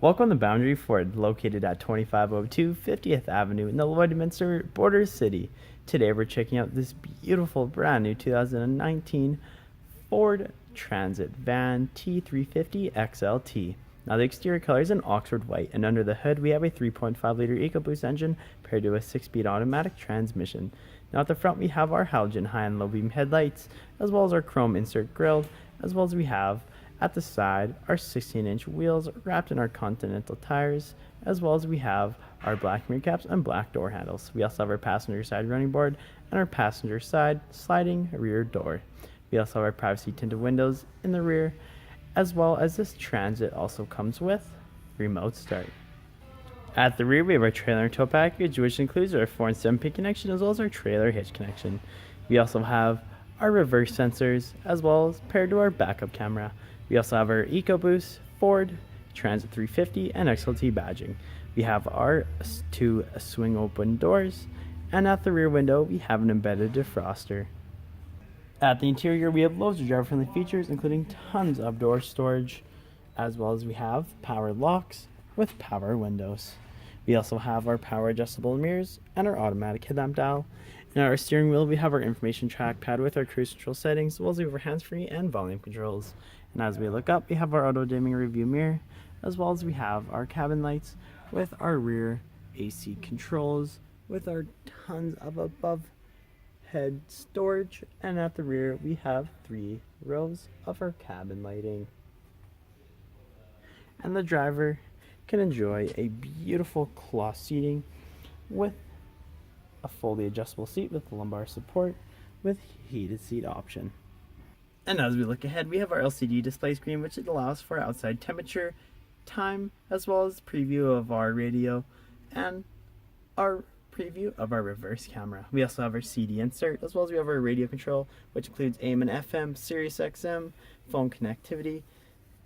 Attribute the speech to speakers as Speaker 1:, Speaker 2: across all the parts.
Speaker 1: Welcome to Boundary Ford, located at 2502 50th Avenue in the Lloydminster Border City. Today we're checking out this beautiful brand new 2019 Ford Transit van T350 XLT. Now the exterior color is an Oxford white, and under the hood we have a 3.5-liter EcoBoost engine paired to a 6-speed automatic transmission. Now at the front we have our halogen high and low beam headlights, as well as our chrome insert grille, as well as we have at the side our 16-inch wheels wrapped in our Continental tires, as well as we have our black mirror caps and black door handles. We also have our passenger side running board and our passenger side sliding rear door. We also have our privacy tinted windows in the rear, as well as this Transit also comes with remote start. At the rear we have our trailer and tow package, which includes our 4 and 7-pin connection as well as our trailer hitch connection. We also have our reverse sensors as well as paired to our backup camera. We also have our EcoBoost, Ford, Transit 350, and XLT badging. We have our 2 swing open doors, and at the rear window we have an embedded defroster. At the interior we have loads of driver-friendly features, including tons of door storage, as well as we have power locks with power windows. We also have our power adjustable mirrors and our automatic headlamp dial. And at our steering wheel we have our information trackpad with our cruise control settings, as well as we have our hands-free and volume controls. And as we look up we have our auto dimming review mirror, as well as we have our cabin lights with our rear AC controls with our tons of above head storage, and at the rear we have 3 rows of our cabin lighting. And the driver can enjoy a beautiful cloth seating with a fully adjustable seat with lumbar support with heated seat option. And as we look ahead we have our LCD display screen, which allows for outside temperature, time, as well as preview of our radio and our preview of our reverse camera. We also have our CD insert, as well as we have our radio control, which includes AM and FM, Sirius XM, phone connectivity,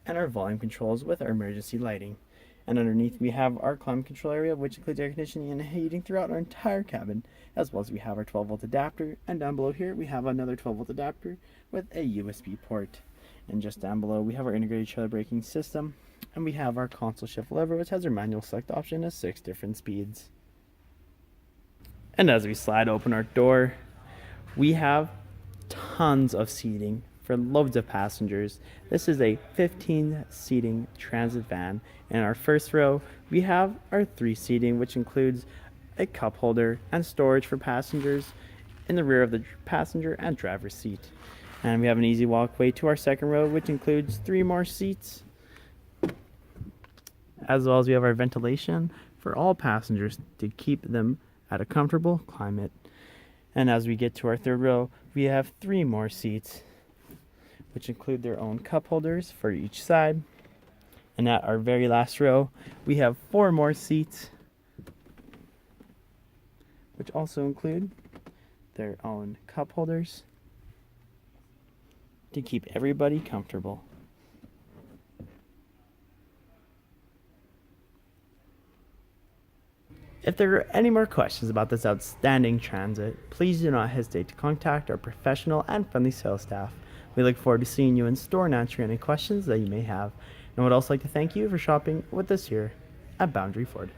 Speaker 1: and our volume controls with our emergency lighting. And underneath we have our climate control area, which includes air conditioning and heating throughout our entire cabin, as well as we have our 12-volt adapter, and down below here we have another 12-volt adapter with a USB port. And just down below we have our integrated trailer braking system, and we have our console shift lever, which has our manual select option at 6 different speeds. And as we slide open our door, we have tons of seating for loads of passengers. This is a 15-seating transit van. In our first row, we have our 3 seating, which includes a cup holder and storage for passengers in the rear of the passenger and driver's seat. And we have an easy walkway to our second row, which includes 3 more seats, as well as we have our ventilation for all passengers to keep them at a comfortable climate. And as we get to our third row, we have 3 more seats, which include their own cup holders for each side. And at our very last row, we have 4 more seats, which also include their own cup holders to keep everybody comfortable. If there are any more questions about this outstanding transit, please do not hesitate to contact our professional and friendly sales staff. We look forward to seeing you in store and answering any questions that you may have. And I would also like to thank you for shopping with us here at Boundary Ford.